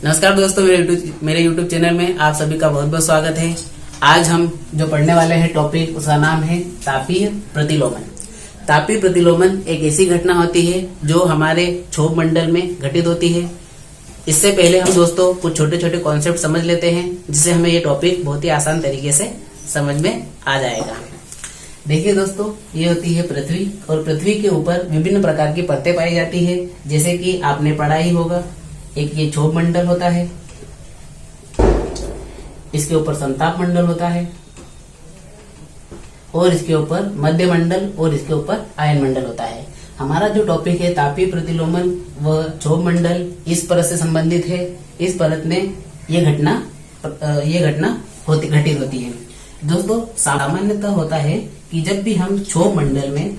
नमस्कार दोस्तों, मेरे YouTube चैनल में आप सभी का बहुत बहुत स्वागत है। आज हम जो पढ़ने वाले हैं टॉपिक, उसका नाम है तापीय प्रतिलोमन। तापीय प्रतिलोमन एक ऐसी घटना होती है जो हमारे क्षोभ मंडल में घटित होती है। इससे पहले हम दोस्तों कुछ छोटे छोटे कॉन्सेप्ट समझ लेते हैं, जिससे हमें ये टॉपिक बहुत ही आसान तरीके से समझ में आ जाएगा। देखिए दोस्तों, ये होती है पृथ्वी, और पृथ्वी के ऊपर विभिन्न प्रकार की परतें पाई जाती है। जैसे कि आपने पढ़ा ही होगा, एक ये क्षोभ मंडल होता है, इसके ऊपर संताप मंडल होता है, और इसके ऊपर मध्य मंडल, और इसके ऊपर आयन मंडल होता है। हमारा जो टॉपिक है तापीय प्रतिलोमन व क्षोभ मंडल, इस परत से संबंधित है। इस परत में ये घटना घटित होती है। दोस्तों, सामान्यतः होता है कि जब भी हम क्षोभ मंडल में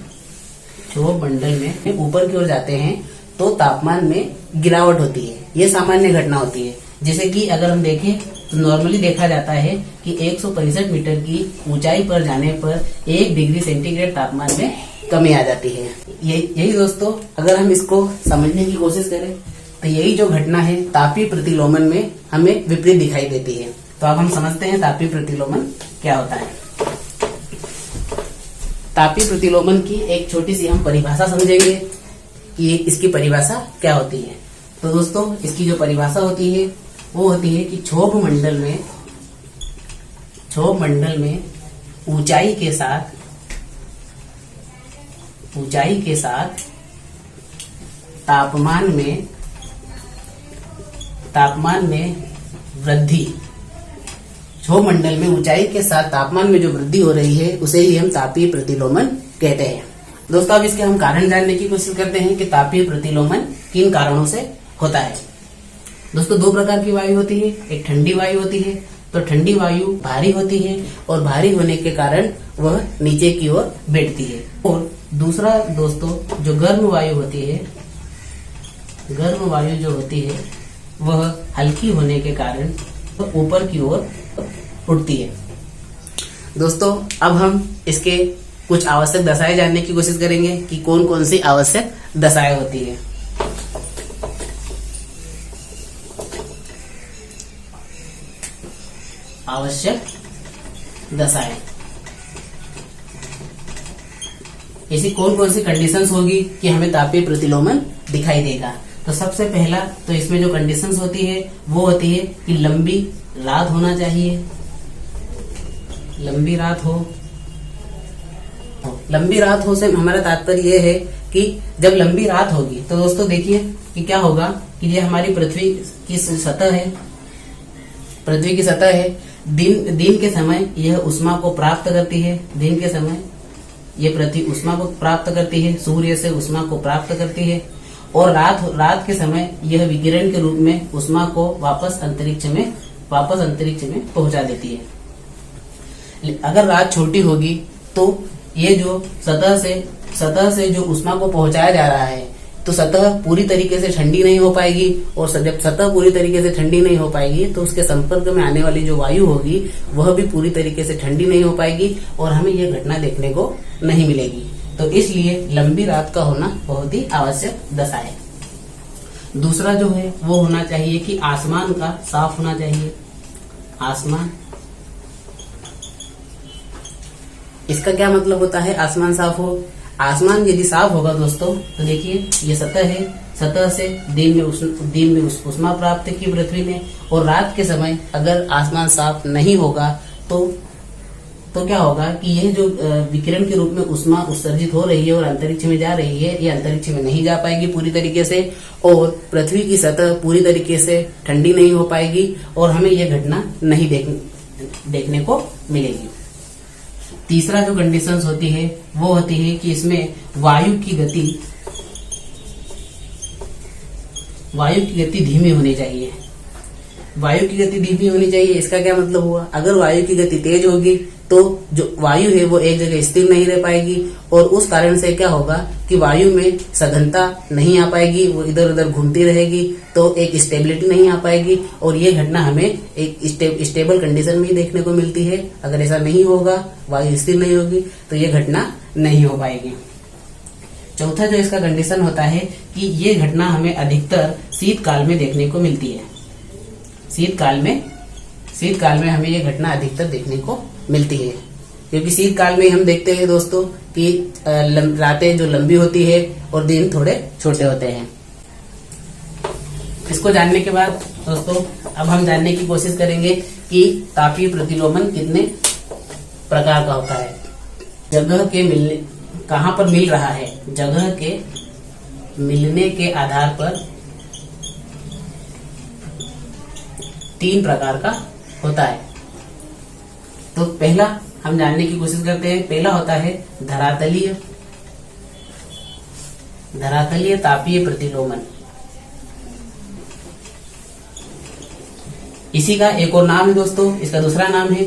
ऊपर की ओर जाते हैं तो तापमान में गिरावट होती है। ये सामान्य घटना होती है। जैसे कि अगर हम देखें तो नॉर्मली देखा जाता है कि 165 मीटर की ऊंचाई पर जाने पर 1 डिग्री सेंटीग्रेड तापमान में कमी आ जाती है। यही दोस्तों, अगर हम इसको समझने की कोशिश करें तो यही जो घटना है तापीय प्रतिलोमन में हमें विपरीत दिखाई देती है। तो अब हम समझते हैं तापीय प्रतिलोमन क्या होता है। तापीय प्रतिलोमन की एक छोटी सी हम परिभाषा समझेंगे कि इसकी परिभाषा क्या होती है। तो दोस्तों, इसकी जो परिभाषा होती है वो होती है कि क्षोभ मंडल में ऊंचाई के साथ तापमान में वृद्धि, क्षोभ मंडल में ऊंचाई के साथ तापमान में जो वृद्धि हो रही है उसे ही हम तापीय प्रतिलोमन कहते हैं। दोस्तों, अब इसके हम कारण जानने की कोशिश करते हैं कि तापीय प्रतिलोमन किन कारणों से होता है। दोस्तों, 2 प्रकार की वायु होती है। एक ठंडी वायु होती है, तो ठंडी वायु भारी होती है और भारी होने के कारण वह नीचे की ओर बैठती है। और दूसरा दोस्तों, जो गर्म वायु होती है वह हल्की होने के कारण ऊपर की ओर उठती है। दोस्तों, अब हम इसके कुछ आवश्यक दशाएं जानने की कोशिश करेंगे कि कौन कौन सी आवश्यक दशाएं होती है। आवश्यक दशाएं, ऐसी कौन कौन सी कंडीशंस होगी कि हमें तापीय प्रतिलोमन दिखाई देगा। तो सबसे पहला तो इसमें जो कंडीशंस होती है वो होती है कि लंबी रात होना चाहिए। लंबी रात हो से हमारा तात्पर्य यह है कि जब लंबी रात होगी तो दोस्तों देखिए कि क्या होगा कि ये हमारी पृथ्वी की सतह है। दिन के समय यह ऊष्मा को प्राप्त करती है। दिन के समय यह पृथ्वी ऊष्मा को प्राप्त करती है, सूर्य से ऊष्मा को प्राप्त करती है। और रात के समय यह विकिरण के रूप में ऊष्मा को वापस अंतरिक्ष में पहुंचा देती है। अगर रात छोटी होगी तो ये जो सतह से जो ऊष्मा को पहुंचाया जा रहा है, तो सतह पूरी तरीके से ठंडी नहीं हो पाएगी। और जब सतह पूरी तरीके से ठंडी नहीं हो पाएगी तो उसके संपर्क में आने वाली जो वायु होगी वह भी पूरी तरीके से ठंडी नहीं हो पाएगी और हमें यह घटना देखने को नहीं मिलेगी। तो इसलिए लंबी रात का होना बहुत ही आवश्यक दशा है। दूसरा जो है वो होना चाहिए कि आसमान का साफ होना चाहिए। आसमान, इसका क्या मतलब होता है आसमान साफ हो। आसमान यदि साफ होगा दोस्तों तो देखिए ये सतह है, सतह से दिन में ऊष्मा प्राप्त की पृथ्वी ने, और रात के समय अगर आसमान साफ नहीं होगा तो क्या होगा कि यह जो विकिरण के रूप में ऊष्मा उत्सर्जित हो रही है और अंतरिक्ष में जा रही है, ये अंतरिक्ष में नहीं जा पाएगी पूरी तरीके से, और पृथ्वी की सतह पूरी तरीके से ठंडी नहीं हो पाएगी और हमें यह घटना नहीं देखने को मिलेगी। तीसरा जो कंडीशंस होती है वो होती है कि इसमें वायु की गति धीमी होनी चाहिए। वायु की गति धीमी होनी चाहिए, इसका क्या मतलब हुआ, अगर वायु की गति तेज होगी तो जो वायु है वो एक जगह स्थिर नहीं रह पाएगी, और उस कारण से क्या होगा कि वायु में सघनता नहीं आ पाएगी, वो इधर उधर घूमती रहेगी, तो एक स्टेबिलिटी नहीं आ पाएगी, और ये घटना हमें एक स्टेबल कंडीशन में ही देखने को मिलती है। अगर ऐसा नहीं होगा, वायु स्थिर नहीं होगी, तो ये घटना नहीं हो पाएगी। चौथा जो इसका कंडीशन होता है कि ये घटना हमें अधिकतर शीतकाल में देखने को मिलती है। शीतकाल में हमें ये घटना अधिकतर देखने को मिलती है, क्योंकि शीतकाल में हम देखते हैं दोस्तों कि रातें जो लंबी होती है और दिन थोड़े छोटे होते हैं। इसको जानने के बाद दोस्तों अब हम जानने की कोशिश करेंगे कि तापीय प्रतिलोमन कितने प्रकार का होता है। जगह के मिलने कहाँ पर मिल रहा है, जगह के मिलने के आधार पर 3 प्रकार का होता है। तो पहला हम जानने की कोशिश करते हैं। पहला होता है धरातलीय तापीय प्रतिलोमन। इसी का एक और नाम है दोस्तों, इसका दूसरा नाम है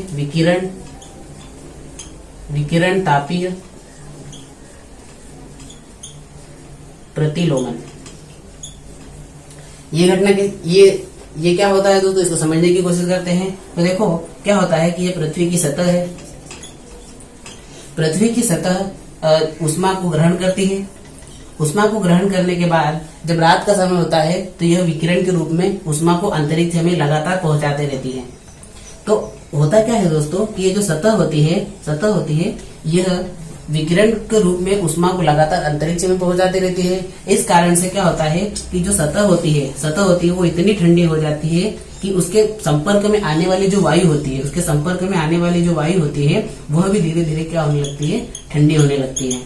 विकिरण तापीय प्रतिलोमन। ये घटना के ये क्या होता है दोस्तों, इसको समझने की कोशिश करते हैं। तो देखो क्या होता है कि ये पृथ्वी की सतह है। पृथ्वी की सतह ऊष्मा को ग्रहण करती है। ऊष्मा को ग्रहण करने के बाद जब रात का समय होता है तो यह विकिरण के रूप में ऊष्मा को अंतरिक्ष में लगातार पहुंचाते रहती है। तो होता क्या है दोस्तों कि ये जो सतह होती है यह विकिरण के रूप में ऊष्मा को लगातार अंतरिक्ष में पहुंचाती रहती है। इस कारण से क्या होता है कि जो सतह होती है वो इतनी ठंडी हो जाती है कि उसके संपर्क में आने वाली जो वायु होती है वह भी धीरे धीरे क्या होने लगती है, ठंडी होने लगती है।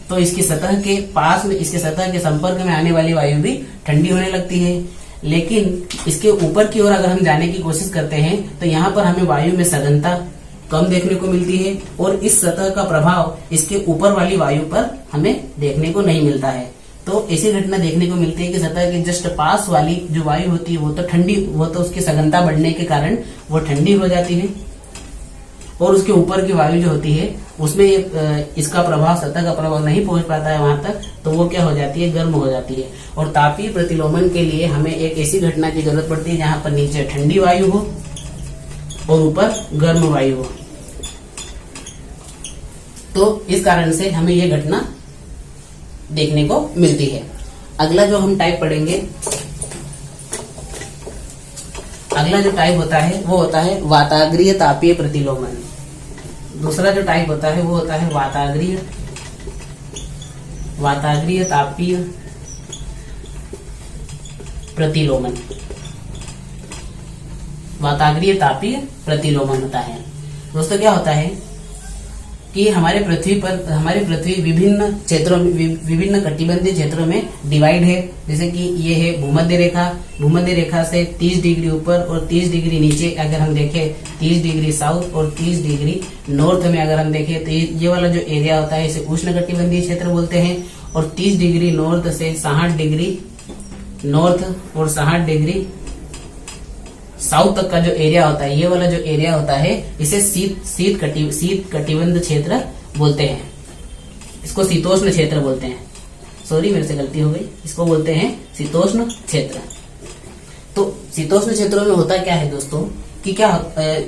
तो इसकी सतह के पास में, इसके सतह के संपर्क में आने वाली वायु भी ठंडी होने लगती है। लेकिन इसके ऊपर की ओर अगर हम जाने की कोशिश करते हैं तो यहाँ पर हमें वायु में सघनता कम देखने को मिलती है और इस सतह का प्रभाव इसके ऊपर वाली वायु पर हमें देखने को नहीं मिलता है। तो ऐसी घटना देखने को मिलती है कि सतह के जस्ट पास वाली जो वायु होती है वो तो उसकी सघनता बढ़ने के कारण वो ठंडी हो जाती है और उसके ऊपर की वायु जो होती है उसमें इसका प्रभाव, सतह का प्रभाव नहीं पहुंच पाता है वहां तक, तो वो क्या हो जाती है, गर्म हो जाती है। और तापीय प्रतिलोमन के लिए हमें एक ऐसी घटना की जरूरत पड़ती है जहां पर नीचे ठंडी वायु हो और ऊपर गर्म वायु हो। तो इस कारण से हमें यह घटना देखने को मिलती है। अगला जो हम टाइप पढ़ेंगे, अगला जो टाइप होता है वो होता है वाताग्रीय तापीय प्रतिलोमन। दूसरा जो टाइप होता है वो होता है वाताग्रीय तापीय प्रतिलोमन। वाताग्रीय तापीय प्रतिलोमन होता है। दोस्तों क्या होता है कि हमारे पृथ्वी विभिन्न क्षेत्रों में, विभिन्न कटिबंधीय क्षेत्रों में डिवाइड है। जैसे कि ये है भूमध्य रेखा से 30 डिग्री ऊपर और 30 डिग्री नीचे अगर हम देखें, 30 डिग्री साउथ और 30 डिग्री नॉर्थ में अगर हम देखें तो ये वाला जो एरिया होता है इसे उष्ण कटिबंधीय क्षेत्र बोलते हैं। और 30 डिग्री नॉर्थ से 60 डिग्री नॉर्थ और 60 डिग्री साउथ तक का जो एरिया होता है, ये वाला जो एरिया होता है इसे शीत कटिबंध क्षेत्र बोलते हैं। इसको शीतोष्ण क्षेत्र बोलते हैं। सॉरी, मेरे से गलती हो गई, इसको बोलते हैं शीतोष्ण क्षेत्र। तो शीतोष्ण क्षेत्रों में होता क्या है दोस्तों कि क्या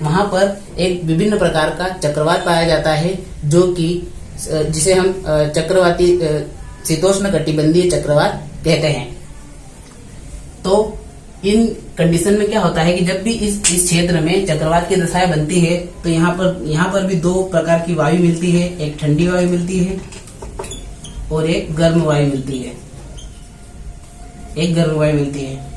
वहां पर एक विभिन्न प्रकार का चक्रवात पाया जाता है, जो कि जिसे हम चक्रवाती शीतोष्ण कटिबंधीय चक्रवात कहते हैं। तो इन कंडीशन में क्या होता है कि जब भी इस क्षेत्र में चक्रवात की दशाएं बनती है तो यहाँ पर भी 2 प्रकार की वायु मिलती है, एक ठंडी वायु मिलती है और एक गर्म वायु मिलती है।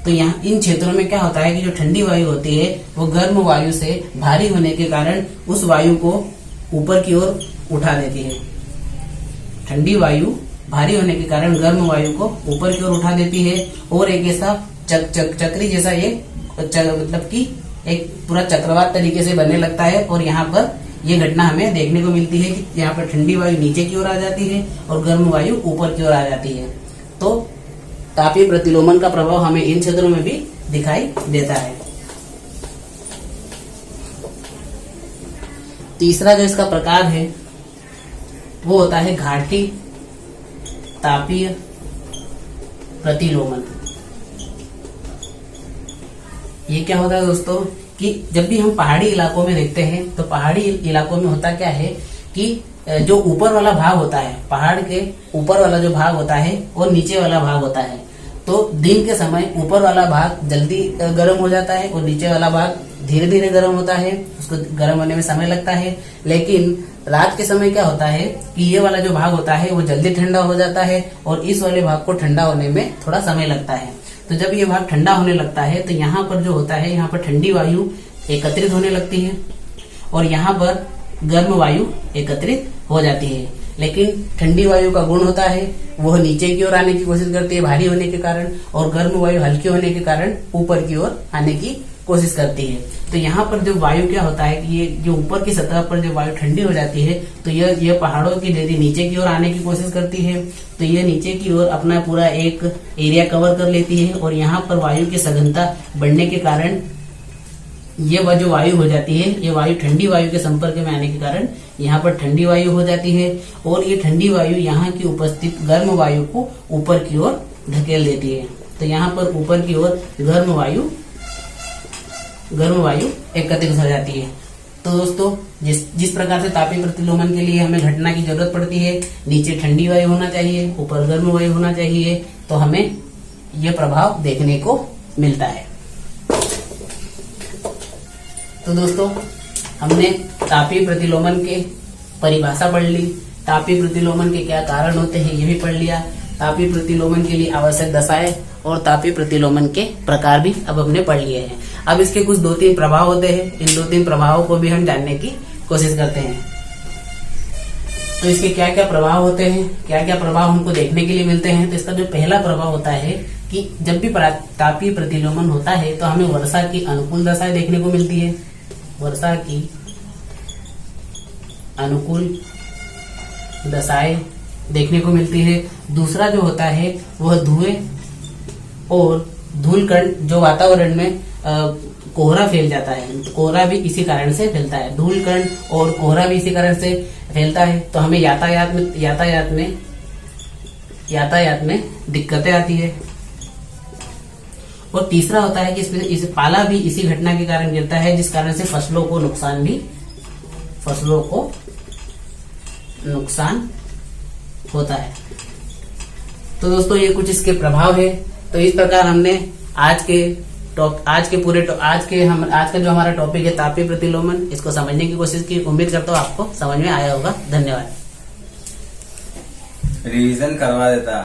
तो यहाँ इन क्षेत्रों में क्या होता है कि जो ठंडी वायु होती है वो गर्म वायु से भारी होने के कारण उस वायु को ऊपर की ओर उठा देती है। ठंडी वायु भारी होने के कारण गर्म वायु को ऊपर की ओर उठा देती है और एक ऐसा चक्री जैसा ये मतलब कि एक पूरा चक्रवात तरीके से बनने लगता है। और यहाँ पर ये घटना हमें देखने को मिलती है कि यहाँ पर ठंडी वायु नीचे की ओर आ जाती है और गर्म वायु ऊपर की ओर आ जाती है। तो तापीय प्रतिलोमन का प्रभाव हमें इन क्षेत्रों में भी दिखाई देता है। तीसरा जो इसका प्रकार है वो होता है घाटी तापीय प्रतिलोमन। ये क्या होता है दोस्तों कि जब भी हम पहाड़ी इलाकों में देखते हैं तो पहाड़ी इलाकों में होता क्या है कि जो ऊपर वाला भाग होता है, पहाड़ के ऊपर वाला जो भाग होता है और नीचे वाला भाग होता है, तो दिन के समय ऊपर वाला भाग जल्दी गर्म हो जाता है और नीचे वाला भाग धीरे धीरे गर्म होता है, उसको गर्म होने में समय लगता है। लेकिन रात के समय क्या होता है कि ये वाला जो भाग होता है वो जल्दी ठंडा हो जाता है और इस वाले भाग को ठंडा होने में थोड़ा समय लगता है। तो जब ये भाग ठंडा होने लगता है तो यहाँ पर जो होता है, यहाँ पर ठंडी वायु एकत्रित होने लगती है और यहाँ पर गर्म वायु एकत्रित हो जाती है। लेकिन ठंडी वायु का गुण होता है वह नीचे की ओर आने की कोशिश करती है भारी होने के कारण, और गर्म वायु हल्की होने के कारण ऊपर की ओर आने की कोशिश करती है। तो यहाँ पर जो वायु क्या होता है कि ये जो ऊपर की सतह पर जो वायु ठंडी हो जाती है तो ये पहाड़ों की यदि नीचे की ओर आने की कोशिश करती है तो ये नीचे की ओर अपना पूरा एक एरिया कवर कर लेती है और यहाँ पर वायु की सघनता बढ़ने के कारण ये वह जो वायु हो जाती है, ये वायु ठंडी वायु के संपर्क में आने के कारण यहाँ पर ठंडी वायु हो जाती है और ये ठंडी वायु यहाँ की उपस्थित गर्म वायु को ऊपर की ओर धकेल देती है। तो यहाँ पर ऊपर की ओर गर्म वायु एकत्रित हो जाती है। तो दोस्तों जिस प्रकार से तापीय प्रतिलोमन के लिए हमें घटना की जरूरत पड़ती है, नीचे ठंडी वायु होना चाहिए, ऊपर गर्म वायु होना चाहिए, तो हमें यह प्रभाव देखने को मिलता है। तो दोस्तों हमने तापीय प्रतिलोमन के परिभाषा पढ़ ली, तापीय प्रतिलोमन के क्या कारण होते हैं ये भी पढ़ लिया, तापीय प्रतिलोमन के लिए आवश्यक दशाएं और तापीय प्रतिलोमन के प्रकार भी अब हमने पढ़ लिए हैं। अब इसके कुछ 2-3 प्रभाव होते हैं, इन 2-3 प्रभावों को भी हम जानने की कोशिश करते हैं। तो इसके क्या क्या प्रभाव होते हैं, क्या क्या प्रभाव हमको देखने के लिए मिलते हैं। तो इसका जो पहला प्रभाव होता है कि जब भी तापीय प्रतिलोमन होता है तो हमें वर्षा की अनुकूल दशाएं देखने को मिलती है, वर्षा की अनुकूल दशाएं देखने को मिलती है। दूसरा जो होता है वह धुएं और धूलकण जो वातावरण में कोहरा फैल जाता है, कोहरा भी इसी कारण से फैलता है, धूलकण और कोहरा भी इसी कारण से फैलता है। तो हमें यातायात में दिक्कतें आती है। और तीसरा होता है कि इस पाला भी इसी घटना के कारण गिरता है, जिस कारण से फसलों को नुकसान होता है। तो दोस्तों ये कुछ इसके प्रभाव है। तो इस प्रकार हमने आज का जो हमारा टॉपिक है तापीय प्रतिलोमन, इसको समझने की कोशिश की। उम्मीद करता हूँ आपको समझ में आया होगा। धन्यवाद। रिवीजन करवा देता।